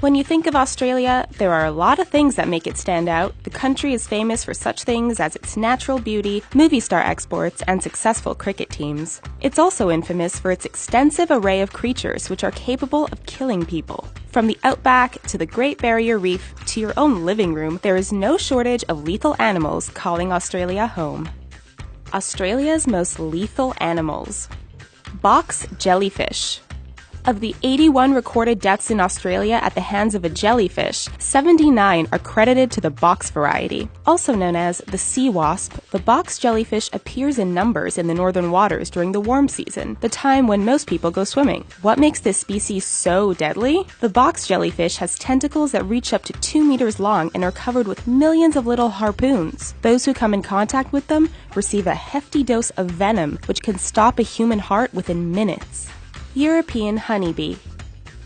When you think of Australia, there are a lot of things that make it stand out. The country is famous for such things as its natural beauty, movie star exports, and successful cricket teams. It's also infamous for its extensive array of creatures which are capable of killing people. From the outback to the Great Barrier Reef to your own living room, there is no shortage of lethal animals calling Australia home. Australia's most lethal animals. Box jellyfish. Of the 81 recorded deaths in Australia at the hands of a jellyfish, 79 are credited to the box variety. Also known as the sea wasp, the box jellyfish appears in numbers in the northern waters during the warm season, the time when most people go swimming. What makes this species so deadly? The box jellyfish has tentacles that reach up to 2 meters long and are covered with millions of little harpoons. Those who come in contact with them receive a hefty dose of venom, which can stop a human heart within minutes. European honeybee.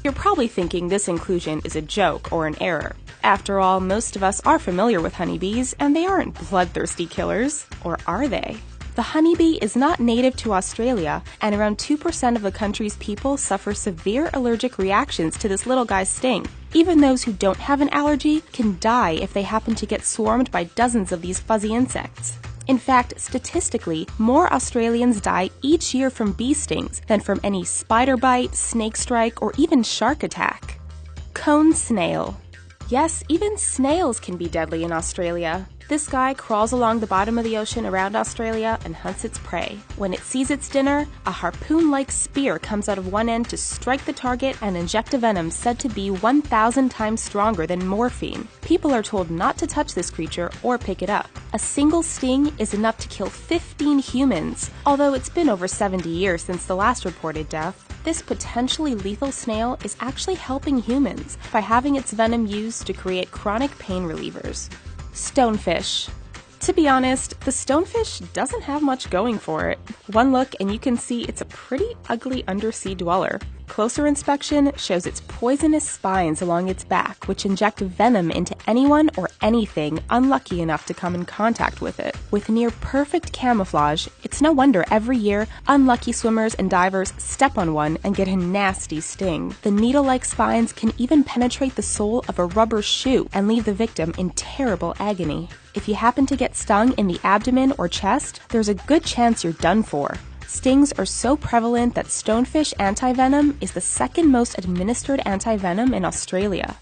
You're probably thinking this inclusion is a joke or an error. After all, most of us are familiar with honeybees, and they aren't bloodthirsty killers. Or are they? The honeybee is not native to Australia, and around 2% of the country's people suffer severe allergic reactions to this little guy's sting. Even those who don't have an allergy can die if they happen to get swarmed by dozens of these fuzzy insects. In fact, statistically, more Australians die each year from bee stings than from any spider bite, snake strike, or even shark attack. Cone snail. Yes, even snails can be deadly in Australia. This guy crawls along the bottom of the ocean around Australia and hunts its prey. When it sees its dinner, a harpoon-like spear comes out of one end to strike the target and inject a venom said to be 1,000 times stronger than morphine. People are told not to touch this creature or pick it up. A single sting is enough to kill 15 humans. Although it's been over 70 years since the last reported death, this potentially lethal snail is actually helping humans by having its venom used to create chronic pain relievers. Stonefish. To be honest, the stonefish doesn't have much going for it. One look and you can see it's a pretty ugly undersea dweller. Closer inspection shows its poisonous spines along its back, which inject venom into anyone or anything unlucky enough to come in contact with it. With near perfect camouflage, it's no wonder every year unlucky swimmers and divers step on one and get a nasty sting. The needle-like spines can even penetrate the sole of a rubber shoe and leave the victim in terrible agony. If you happen to get stung in the abdomen or chest, there's a good chance you're done for. Stings are so prevalent that stonefish antivenom is the second most administered antivenom in Australia.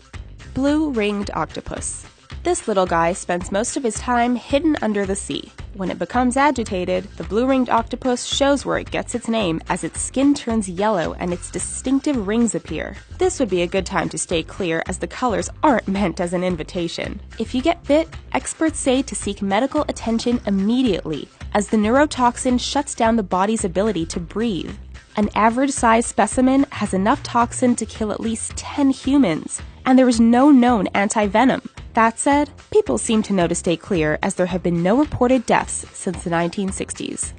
Blue-ringed octopus. This little guy spends most of his time hidden under the sea. When it becomes agitated, the blue-ringed octopus shows where it gets its name as its skin turns yellow and its distinctive rings appear. This would be a good time to stay clear as the colors aren't meant as an invitation. If you get bit, experts say to seek medical attention immediately, as the neurotoxin shuts down the body's ability to breathe. An average-sized specimen has enough toxin to kill at least 10 humans, and there is no known antivenom. That said, people seem to know to stay clear as there have been no reported deaths since the 1960s.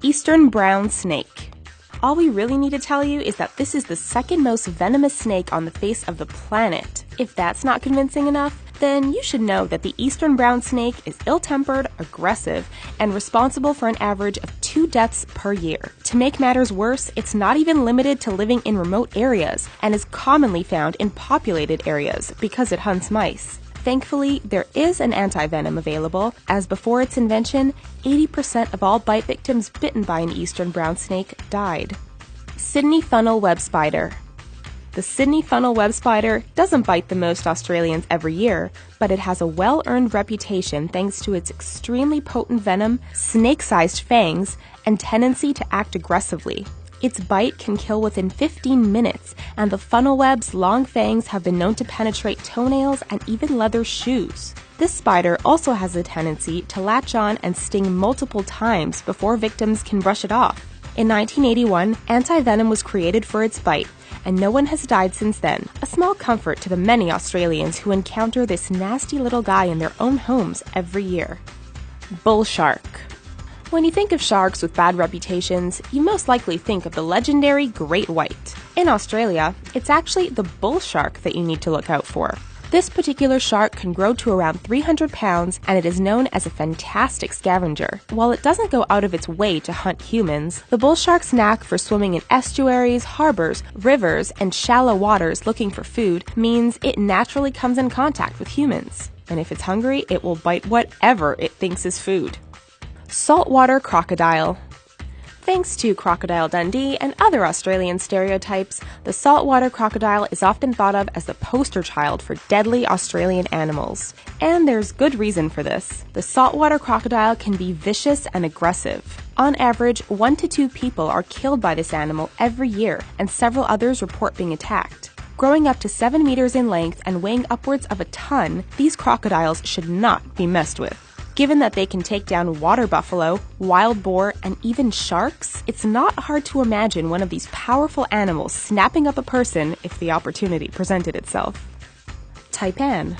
Eastern brown snake. All we really need to tell you is that this is the second most venomous snake on the face of the planet. If that's not convincing enough, then you should know that the eastern brown snake is ill-tempered, aggressive, and responsible for an average of 2 deaths per year. To make matters worse, it's not even limited to living in remote areas and is commonly found in populated areas because it hunts mice. Thankfully, there is an antivenom available, as before its invention, 80% of all bite victims bitten by an eastern brown snake died. Sydney funnel web spider. The Sydney funnel web spider doesn't bite the most Australians every year, but it has a well-earned reputation thanks to its extremely potent venom, snake-sized fangs, and tendency to act aggressively. Its bite can kill within 15 minutes, and the funnel web's long fangs have been known to penetrate toenails and even leather shoes. This spider also has a tendency to latch on and sting multiple times before victims can brush it off. In 1981, antivenom was created for its bite, and no one has died since then, a small comfort to the many Australians who encounter this nasty little guy in their own homes every year. Bull shark. When you think of sharks with bad reputations, you most likely think of the legendary great white. In Australia, it's actually the bull shark that you need to look out for. This particular shark can grow to around 300 pounds, and it is known as a fantastic scavenger. While it doesn't go out of its way to hunt humans, the bull shark's knack for swimming in estuaries, harbors, rivers, and shallow waters looking for food means it naturally comes in contact with humans. And if it's hungry, it will bite whatever it thinks is food. Saltwater crocodile. Thanks to Crocodile Dundee and other Australian stereotypes, the saltwater crocodile is often thought of as the poster child for deadly Australian animals. And there's good reason for this. The saltwater crocodile can be vicious and aggressive. On average, 1 to 2 people are killed by this animal every year, and several others report being attacked. Growing up to 7 meters in length and weighing upwards of a ton, these crocodiles should not be messed with. Given that they can take down water buffalo, wild boar, and even sharks, it's not hard to imagine one of these powerful animals snapping up a person if the opportunity presented itself. Taipan.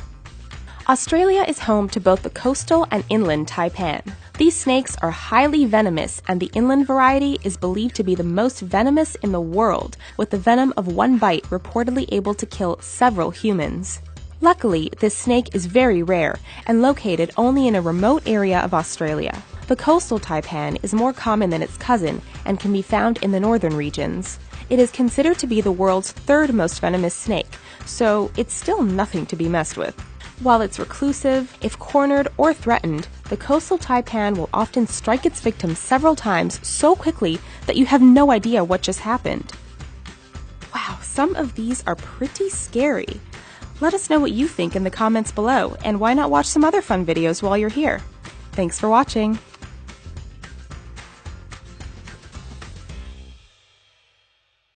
Australia is home to both the coastal and inland taipan. These snakes are highly venomous, and the inland variety is believed to be the most venomous in the world, with the venom of one bite reportedly able to kill several humans. Luckily, this snake is very rare and located only in a remote area of Australia. The coastal taipan is more common than its cousin and can be found in the northern regions. It is considered to be the world's 3rd most venomous snake, so it's still nothing to be messed with. While it's reclusive, if cornered or threatened, the coastal taipan will often strike its victim several times so quickly that you have no idea what just happened. Wow, some of these are pretty scary. Let us know what you think in the comments below, and why not watch some other fun videos while you're here. Thanks for watching!